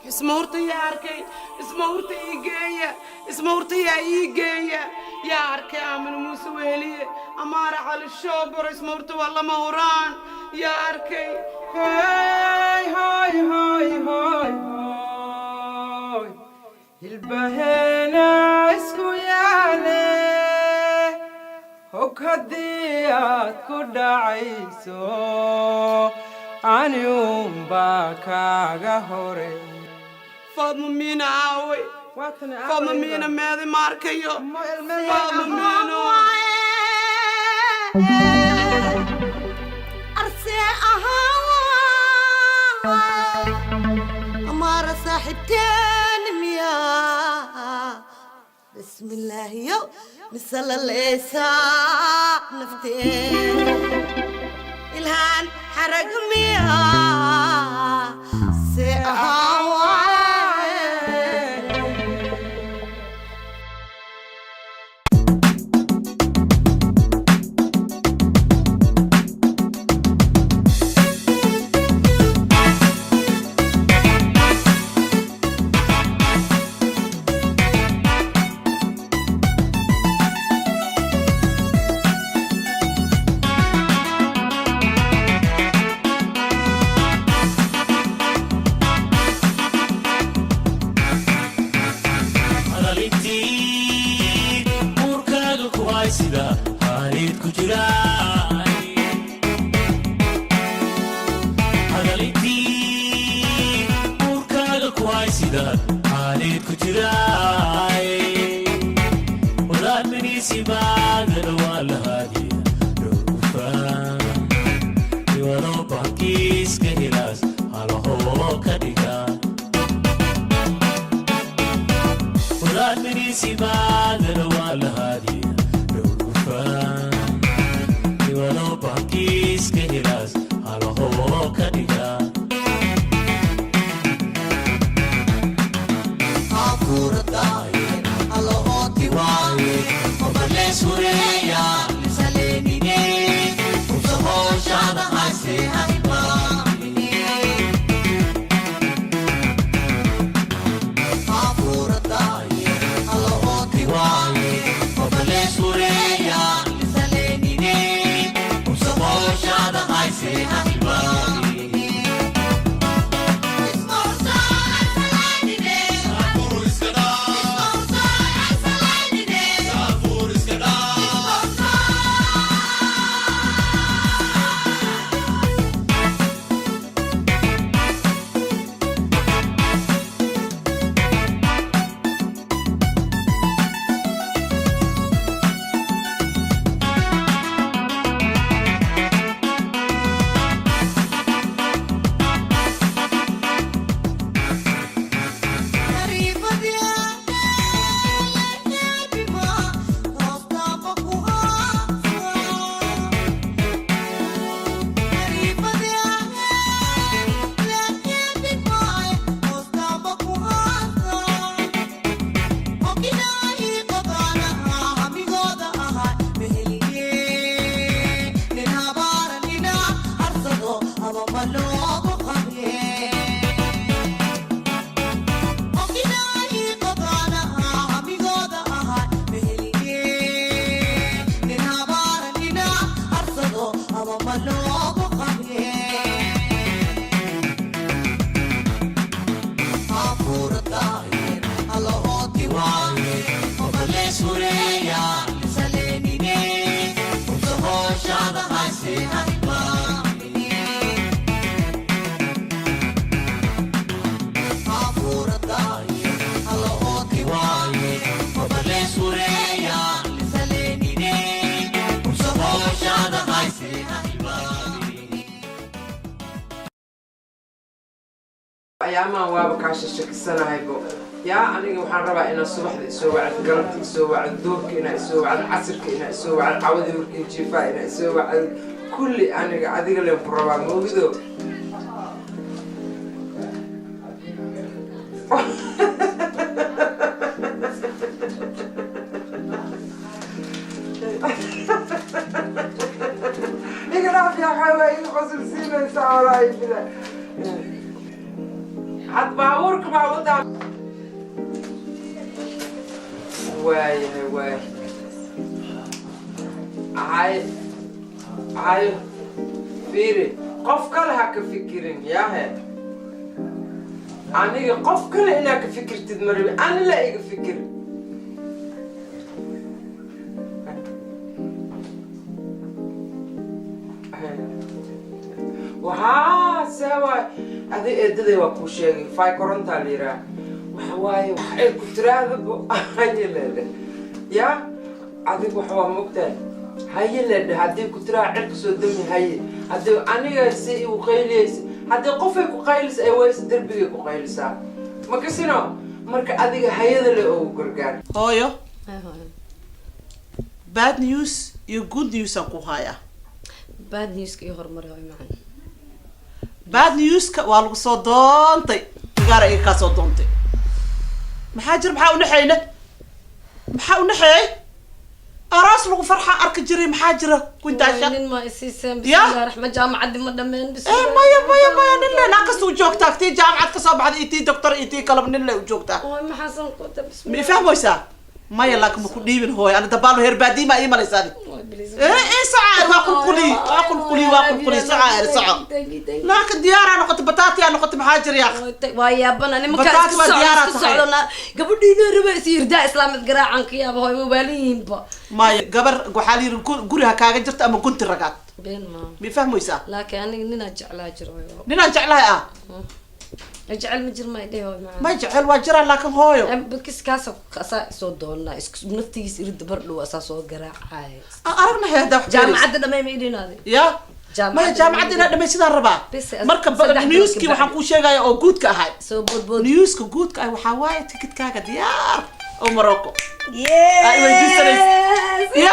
اسمورتي يا أركي اسمورتي إيجاية اسمورتي يا إيجاية يا أركي أمن موسويلي أمارة على الشوبر اسمورتي والله موران يا أركي هاي هاي هاي هاي هاي البهنا اسكو يالي هكديات كودا عيسو أني باكاغا هوري فاطمة مينا عاوي فاطمة مينا ماذي ماركيو فاطمة مينا أرسي أمارة صاحبتين ميا بسم الله يو مثل الليسا نفتين الهان حرق ميا أيامها وابكاش الشكسنا هايبو يا أنا وحنا ربع إن الصبح يسوي على القلب يسوي على الدور كنا يسوي على العصر كنا يسوي على العود يمكن شفاء كنا يسوي على كل أنا قاعد أقول لهم بربع موجودو يقرأ يا حواي خصوصي من سعراي بلا had baabuurka baa wadaa waay ay fiiri qof kale ha ka fikirin yaahe aniga qof kale inaa ka fikirtid marabi ani la iga fikir waxaa sawa adi eedaday waa kuu sheegay fay korontaa la yiraa waxa waaye wax ay ku tiraahdo haye leedhe yaa adigu waxa waa mogtahay haye leedhe haddii ku tiraha cirka soo dami haye haddii aniga si igu qayliyaysa haddii qofay ku qaylisa ay waysa derbigay ku qaylisaa makasino marka adiga hayada le oo gargaar hooyo bad news iyo good news aan ku hayaa bad newska iyo horumar way macaan bad newska waa lagu soo doontay gaar ay ka soo doontay maxaa jir maxaa u dhaxayna maxaa u dhaxay aras lagu farxa arka jiray maxaa jira kuntaasha nin ma isiiseen bismillaahi raxmaan jaamacad ma dhameen maya nin la naqas u joogtaa tii jaamacad ka soo baxday tii doctor tii kalab nin la u joogtaa oo ma xasan ku tab mi fahmoysaa maya laakiin ma ku dhiibin hooy ana dabaalo heer baadiima ay malaysaani ساعة واقول قولي ساعة لكن ديارة أنا قلت بطاطي أنا قلت محاجر يا أخي ويا بنا أنا ما كنت سعودنا قبل دينا ربع سير دا إسلام القراء عنك يا أبو موبايلين با ما قبر قحالي قولها كاجا جرت أما كنت رقات بين ما بيفهموا يسا لكن أنا نرجع لها جرا نرجع لها اجعل مجر ما يديه معاه ما يجعل واجرا لكن هويو بكس كاسو كاسا سو دونا نفتيس يرد بردو اساسو قراعاي أرغنا هذا جامعة ما يميدين هذه يا ما جامعة ما يصير الربا مركب نيوسكي وحنقول شيء جاي أو جود كهاي سو بود نيوسكي جود كهاي وحواي تكت كاجا ديار أو مروكو أيوة دي سريس يا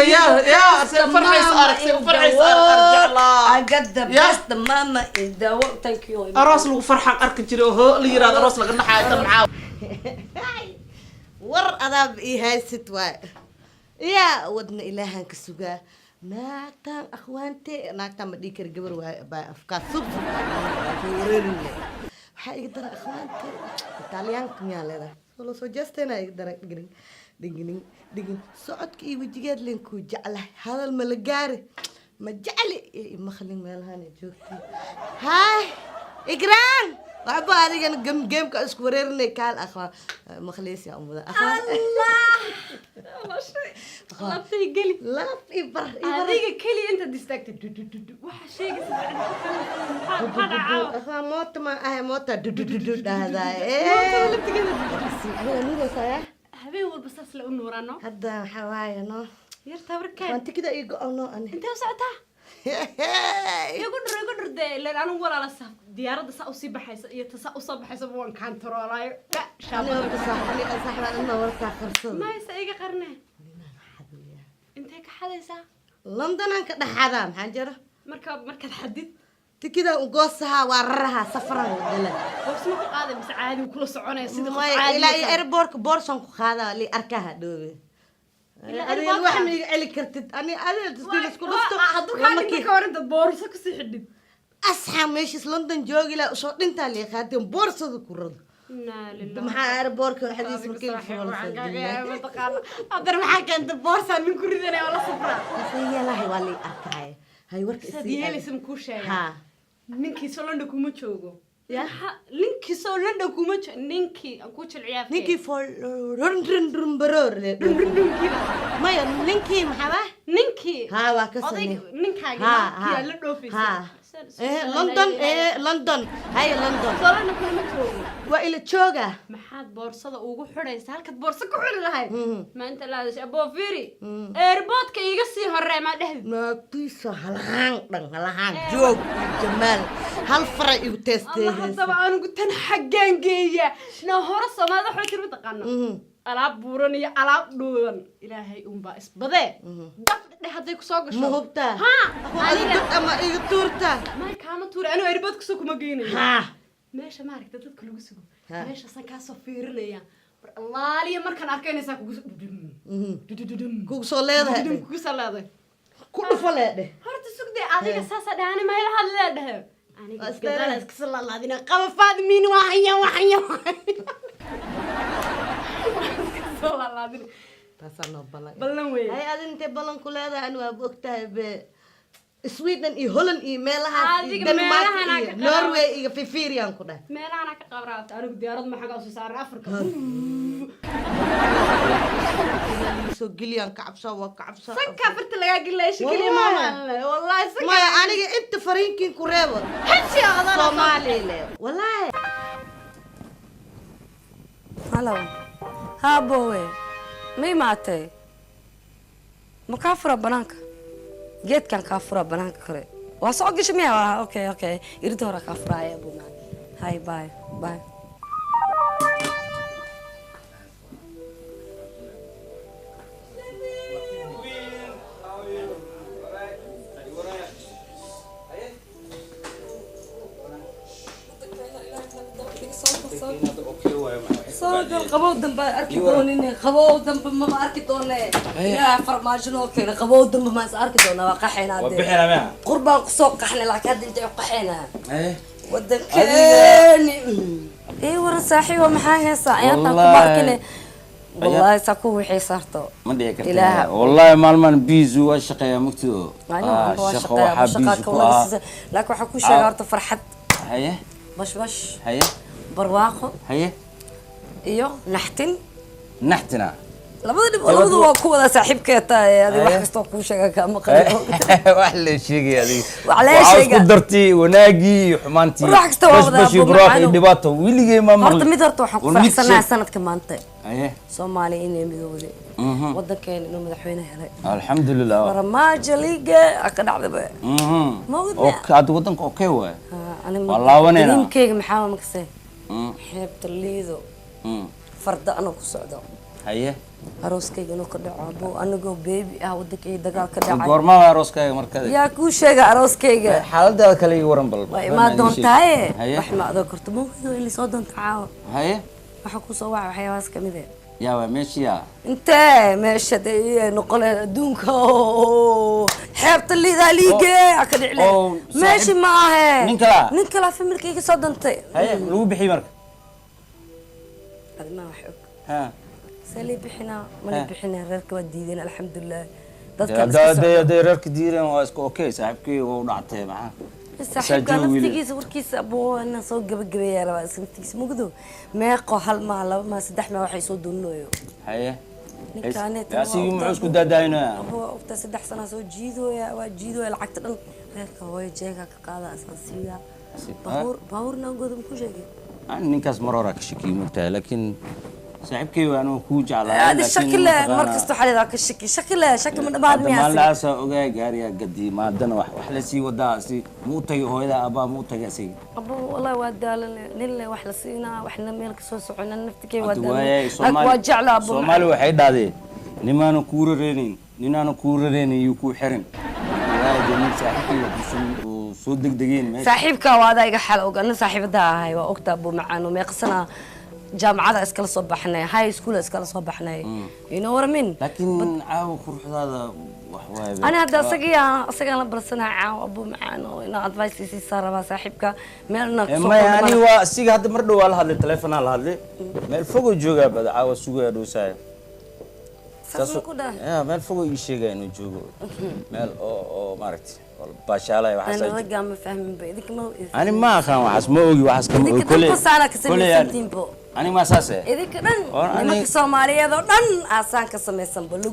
يا فرحي صارك فرحي صارك أرجع الله أقدر بس ماما إذا وقتك يوم أراس لو فرحان أركن جري هو اللي يراد أراس لقنا حاجة معاه ور أنا إيه ستوا يا ودنا إلهان كسوجا ناكتان أخوانتي ناكتان بديك الجبر وأفكار صبح حيقدر أخوانتي إيطاليان كميالة والله سجستنا يقدر دقين صعدك إيه وجيت لينكو جعله هذا الملقاري ما جعلي ما خلين مالهاني جوكي هاي إجران وعبا هذه كان جيم كأسكوريرني كان أخوان مخليس يا أمو الله الله شيء لطي قلي لطي بر هذيك كلي أنت دستكت واحد شيء أخوان موت ما موت هذا إيه موت كذا هو نور صحيح حبيبي والبصاص لأنه رانو هذا حوايا نو يرتبر كان أنت كده يقولون أنا أنت وسعتها يقول ده لأن أنا ولا لسه ديارة سأصيب بحيس يتصأصب بحيس بوان كان ترى لا شاب أنا بصح أنا أصح أنا ورثة خرصة ما يسأيق قرنه أنت هيك حدا يسا لندن أنا كده حرام حنجرة مركب حدد تكده وقصها ورها سفرة ولا بس ما قاعد بس عادي وكل صعونة يصير ما إلى إيربورك بورسون هذا اللي أركها دوبي أنا الواحد من اللي كرتت أنا تسوي سكول أحضر حالك كورنت بورصة كسي حدد أصحى ماشي لندن جوجي لا شو أنت اللي خاتم بورصة ذكرت لا لله محا إيربورك الحديث مكين في أقدر محاك أنت بورصة من كل ذي ولا صفرة هي لا هي واللي أركها هاي ورك سديه لي اسم كوشة ها نينكي سولندو كوما جوجو يا نينكي سولندو كوما نينكي كوش العياف نينكي فول رن برور ما يا نينكي محبة نينكي ها واكسني نينكا ها لا دوفيس لندن لندن هاي لندن سولندو كوما جوجو وإلى تشوجا maxaad boorsada ugu xidhaysaa halkaad boorso ku xidhi lahayd maanta laadash aboo firi airportka iga sii horree maa dhehdi naagtiisa halahaan joog jamaal hal fara igu teestay haddaba anigu tan xaggaan geeya na hore soomaalida waxaa jir mataqaana alaab buuran iyo alaab dhuuban ilaahay unbaa isbadee dabdhe hadday kusoo gasho ma hubtaa aniga ama iga tuurta may kaama tuuri anigu airportka soo kuma geynayo meesha maaragta dadka lagu sugo meesha san kaa soo fiirinaya allaaliya markaan arkaynaysaa kugu soo leedahay kugu soo leedahay ku dhufo leedhe horta sugdee adiga saasa dhaani mayla had leedhahe أنا قدرت كسر الله دينا قبفات مين وحيا وحيا كسر الله دينا taasaan balan بلن وين ay adin intee balan ku leedahay waa ogtahay be Sweden iyo Holland iyo meelahaas iyo Denmark iyo Norway iyo Fifirian ku dhahay meel ana ka qabraat anigu diyaarad ma xaga soo saaray Afrika soo giliyan ka cabsa waa ka cabsa sanka farta laga gileesh kaliya maama wallahi sanka ma aniga inta fariinkin ku reebo hashi adana Soomaaliile wallahi Hello. Ha bowe. May maatay. Ma ka fura banaanka. Geedkan ka fura banaanka kale. Waa soo gashay miyaa? Okay. Irida hore ka furaaya buna. Hi bye. Bye. قبو دم أركضوني قبو دم ما أركضوني يا فرماجن أوكي قبو دم ما أركضونا وقحنا وبحنا ما قربان قصوق قحنا لكن أنت قحنا ودكني إيه ورا صاحي ومحاها ساعات كباركني والله ساكو وحي صارتو ما ديك والله مالمان بيزو الشقيا مكتو شقة وحبيزو لكن حكو شجرة فرحت هيا بش هيا برواقو هيا iyo naxtin naxtina labada waa kuwada saaxiibkeed tahay adiga wax kasta ku sheega ka maqan wax la sheegay adiga wax la sheegay ku dartii wanaagi xumaantii wax kasta waa wada buraax dhibaato wiligay ma horta mid horta waxaan ku faraxsanahay sanadka maanta aye Soomaaliya inay midowday wadankeena inuu madaxweyne helay alxamdulillah farmaajo liiga ka dhacday oo aad wadanka okay waa wallahi wanena ninkeyga maxaa ma kasay xeebta liido farda anoo ku socdo haye arooskayga inuu ka dhaco abo anagoo baby ah wadankayga dagaal ka dhacay goorma arooskayga markada yaa ku sheega arooskayga xaaladaada kale ii waran bal ma doontaay wax ma adoo karto mawdo ili soo doonta caawa haye waxa ku soo waxa waxyaas kamid ah yaa waa meeshiya inta meesha day noqon adduunka xeebta liida liige ka dhiclay meeshi ma aha nin kala familkayga soo doontay haye lagu bixi marka ما وحق ها سالي بحنا ما بحنا ريرك وديدين الحمد لله دا ريرك ديرين واسكو اوكي صاحبكي ودعتي معاه صاحبك نفتيس وركيس ابو انا سو غبغبيا راه سنتيس مقدو ميقو هل ما لو ما صدح ما waxay soo duunayo haye كانت yaasi ma isku daadayna ابو وقت 3 سنه soo jiidooya waa jiidooya lacagta dhan reerka way jeega ka qaada asaasiga baawurna godum ku sheegay ninkaas marora ka shaki mugtahay laakiin saaxiibkay waanu ku jeclaa hada shakila markasto xalida ka shaki ma dhabaad miyaa malaasa ogaa gaariya gadi maadana wax la sii wadaa si muu tagay hooyada aba muu tagay asig abo wallahi waa daalan nin le wax la siinaa waxna meel ka soo socona naftikay waa daalan waa jeclaa abo Soomaali waxay dhaadeen nimaanu ninaanu kuurareenin iyo ku xirin wallahi jamin saaxiibkay waa soo degdegeen meesha saaxiibka waa iga xal ogaan saaxiibada ahay waa ogta abo macaano meeqsana jaamacada iskala soo baxnay high school iskala soo baxnay ino warmin laakiin caaw quruxdaada wax waay ana hada asaga la balsana caaw abo macaano ina advice si saraba saaxiibka meelna soo yani waa asiga hadda mar dhow la hadlay telefoon la hadlay meel fogo jooga bad caaw suuga dhoosaay meel fogo ii sheegay inuu joogo meel oo maaragtay باشالة وحاسة أنا رجع ما فاهم بيدك ما أنا ما أخاف وحاس ما أوجي وحاس كم كل أنا ما أساسه إذا كنن أنا كسومالية ذو نن أسان كسمة سنبلو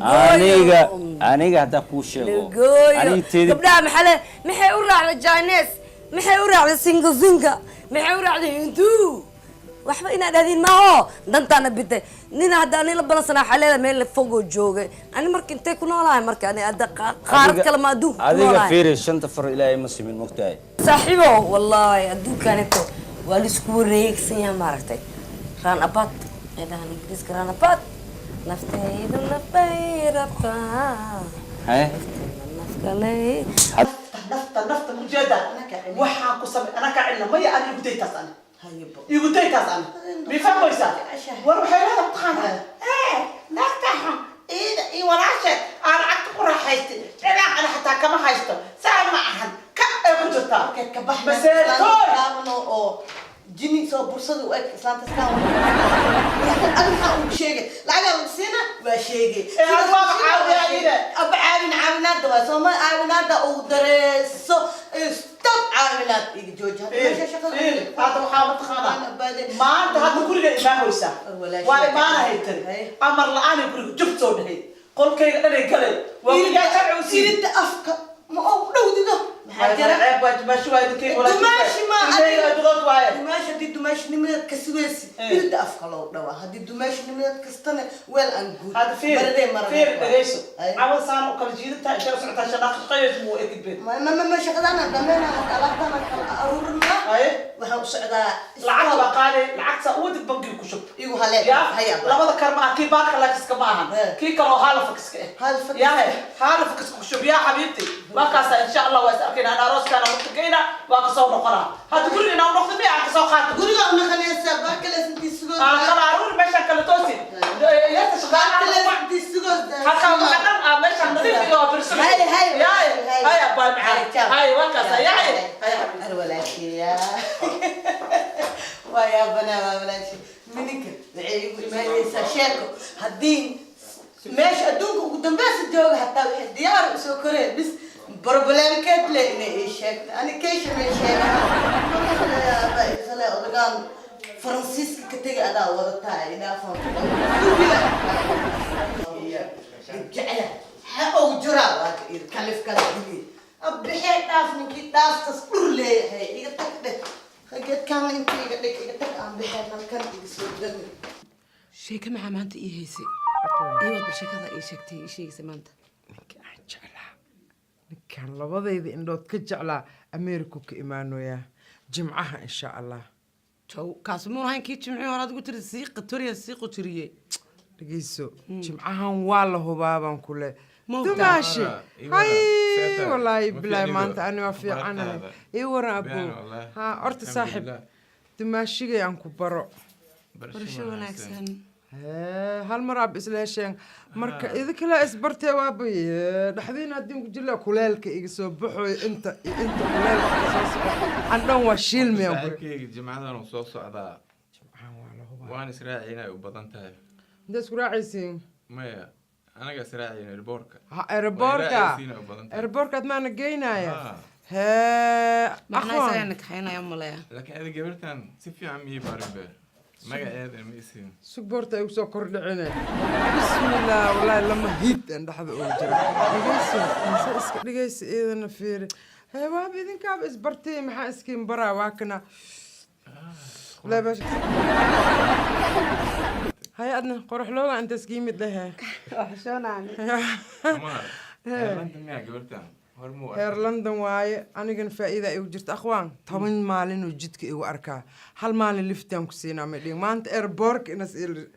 أنا قاعد أقوش أنا تدي قبلها محي أورع على جاينس محي أورع على سينجا محي أورع على هندو waxba inaad aadin ma oo dantaana bidday nin hadaan la balansan xaleeda meel fog oo joogay ani markii intee ku noolahay markii ani ada qaarad kala ma adduun adiga fiiri shanta far ilaahay ma simin mogtahay saaxiibo wallahi adduunkaanito waa la isku wareegsan yahay maaragtay raan abad eedahan ingiriiska raan abad naftaydu nafayrabka hay nafta mujada waxaan ku samay ana ka cilna ma yaani gudaytaas ana يقول تيك أنا بيفهم ويسا وروح هذا بخانة نفتحهم إيه ولا شيء أنا عكت قرا حيستي أنا حتى كم حيستو سامع عن كم ay ku jirtaa ka bax maseertooy oo jini soo bursada u eg islaanta iskaan adiga uu sheegay lacag sina waa sheegay aba caawinaada waa soo ma caawinaada uu dareeso stop caawinaad iga jooja meesha shaqada hada waxaa ma taqaanaa maanta hadda guriga imaahaysa waa imaanahay tiri amar la-aan guriga jubtoo dhahay qolkayga dhanay galay waa yaa sharci u siidda afka ma oo dhowdido maxaa jira ceeb waa dumaashi waa idin kay wala dumaashi ma adiga dugad waaye dumaashi hadii dumaashi nimadeed ka sugaysi ilda afka loo dhawaa hadii dumaashi nimadeed kastana weel aan guud hada fiir dhageyso cawad saan oo kala jiidinta inta socotaa shanaaq shaqayeys muu ekid beed ma shaqadana dhameena alaabtana kala aruurna waxaan u socdaa lacag ba qaade lacagta wadid bankiga ku shubta igu halee haya labada karma kii baadka laakiska ma ahan kii kale oo halafakiska halafakiska ku shub yaa xabiibti markaas insha Allah waa arkayna ana arooskana mutaqayna waa ka soo noqona hada guriga inaan noqdo ma ka soo qaato guriga una khaneysa baakale intii sugo kala aruur meesha kala toosi yaata shaqaale intii sugo haka waxan meesha nadiif iyo birsu haya baa maxay haya wakaas haya arwalaashiya ويا بنا وبلاش منك عيب ما يساشيكو هدين ماشي ادونك قدام بس الجوج حتى ديار سكرين بس بروبلم كات لي شيك انا كيش من شيء خلا اورغان فرانسيسك كتيجي ادا ودتا الى فهم جعله حقو جرا كلف كذا ابحي دافني كي داف تصبر لي هي تكده قد كان انت قد عم بحال كان يسودني sheeka maxaa maanta ii haysay iyada sheekada ii sheegtay ii sheegaysay maanta ninkaan jeclaa ninkaan labadayda indhood ka jeclaa ameeriku ka imaanoyaa jimcaha insha allah jow kaas muun ahayn kii jimcii hore adigu tiri sii qatoriya sii qotiriyey dhegeyso jimcahan waa la hubaabaan kule dumaashi hay wallaahi bilaahi maanta ani waa fiicanahay ii waran abuu ha horta saaxib dumaashigay aan ku baro barasho wanaagsan hal mar aab isla hesheen marka idinkala isbartee waaba dhaxdiina haddii ku jila kuleelka iga soo baxoy inta kuleelka soo socda andhan waa shiilmiyaan kayga jimcadan uu soo socdaa waan israaciina u badan tahay inta isku raacaysiin maya anaga israaciina airportka airportka admaana geynaya maxaa sayna kaxaynaya maleeya laakiin adiga gabartan si fiican miyay barin be magaceeda ma isiin suborta ay soo kordhicine bismillah wallahi lama hid aan dhaxda oo jira iska dhigaysa eedana fiiri waab idinkaaba isbartay maxaa iskiin baraa waa kana لا باش هاي أدنى قرح لوغا أنت سكيمة لها وحشونا عني لندن يا قبرتها هير لندن واي أنا كان فائدة إيو جرت أخوان 8 مالين وجدك إيو أركا هل مالين لفتهم كسينا مليون ما أنت إيربورك نسأل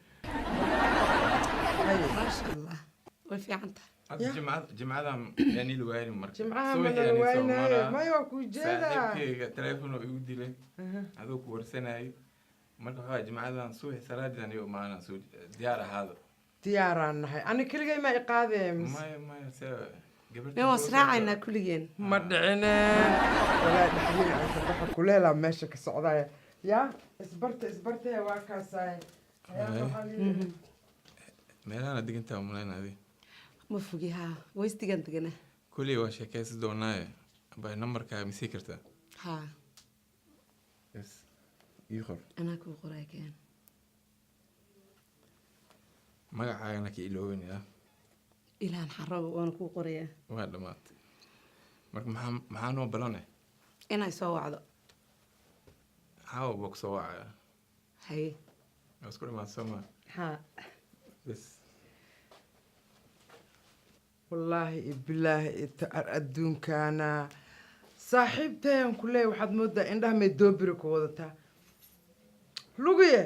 ما شاء الله وفي عنده جمعة يعني الوالي مركز جمعة الوالي ما يوكو جيدا صاحبك تليفونه يودي لي هذوك ورسناي مركز جمعة سوي سراج يعني معنا سوي ديار هذا ديار أنا كل جاي ما إقاذة ما سوي ما وصراعنا كل جين مدعنا ولا دحين عن صباح كلها ماشي كالسعودية يا اسبرت يا واكاساي ميلانا ديك انت وملانا دي ما فوقيها ويستيقن تقنا كلي واشي كيس دوناي باي نمبر كا مسيكرتا ها بس يخر انا كو قرايكين magacaaga ka iloownaa ilaan xarabo waan ku qoraya waa dhamaad marka maxaa noo balane inay soo wacdo haa box soo wacaya hay isku dhimaad sama ha bas wallaahi bilaahi adduunkaana saaxiibtayan ku leeyahay waxaad moodaa indhaha may doobiri ku wadataa luguye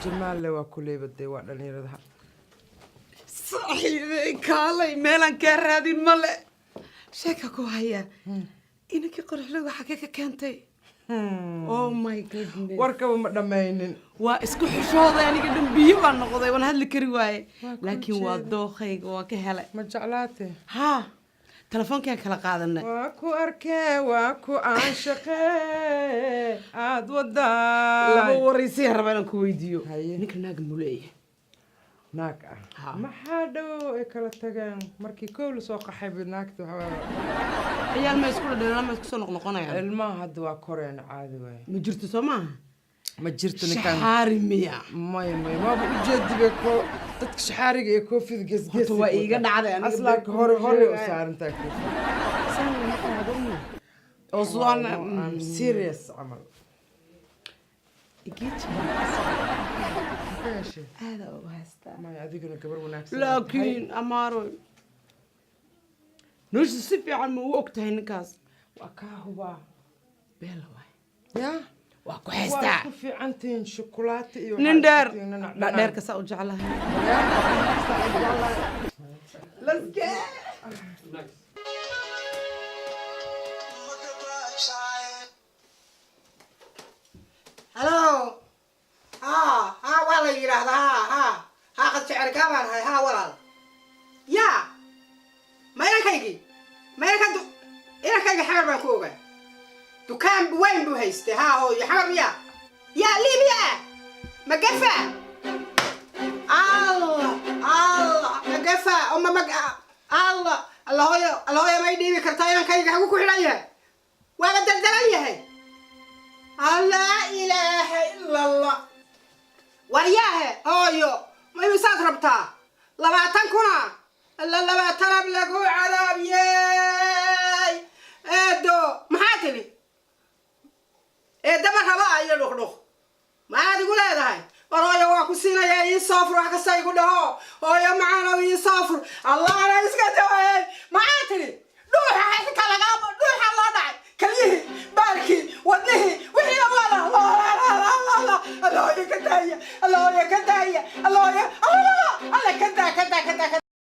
jamaalle waa ku leebaday waa dhalinyaradaha saaxiibey kaalay meelaan kaa raadin male sheeka ku haya inankii qoraxlooga xagee ka keentay oh my goodness warkaba ma dhammaynin waa isku xishooday aniga dhambiyo baan noqday waan hadli kari waaye laakiin waa dookhayga waa ka helay ma jeclaate haa telefoonkaan kala qaadanay waa ku arkee waa ku aanshaqee aad wadaa laba waraysi raba inaan ku weydiiyo Haye. ninka naaga muleeya naag ah maxaa dhow ay kala tageen markii kow la soo qaxay bay naagta ciyaal ma isku dhadheena ma isku soo noqnoqonayaan ilmaha hadda waa koreen caadi waay ma jirto soo maaha ma jirto ninkan shaxaari miya maya maaba ujeediga ko dadka shaxaariga ee koofida gesges horta waa iiga dhacday aniga aslaaka hore u saarantaa koofida oo su'aan I'm serious camal aada uga haystaa maya adigana gabar wanaagsan laakiin amaaro nolosha si fiican ma u og tahay ninkaas waa kaa hubaa beela waay ya waa ku waa haystaa ku fiican tihiin shukulaato iyo nin dheer dheerka saa u jeclahay let's get هلو ها ولا يراه ها قد شعر كمان هاي ها ولا يا ما يركيجي ما يركض يركيجي حمر بنكوجا دكان بوين بوهيست ها هو يحمر يا ليبيا مقفة الله مقفة الله يا ما يديني كرتايا كيجي حقوق حلايا ولا دلدلية هي لا إله إلا الله ورياه هايو ما يسات ربطها لبعتن كنا لبعتن أبلغوا عذاب ياي إدو محاتلي إدو مرحبا يا لخلخ ما عاد يقول هذا هاي ورايا واكسينا يا يسافر وحكسا يقول له هايا معانا ويسافر الله أنا يسكت ما عاتلي روح حيث كالغاب روح الله دعي كليه بالكي ودنه وحي الله الله الله الله الله الله يا كداية الله يا كداية الله يا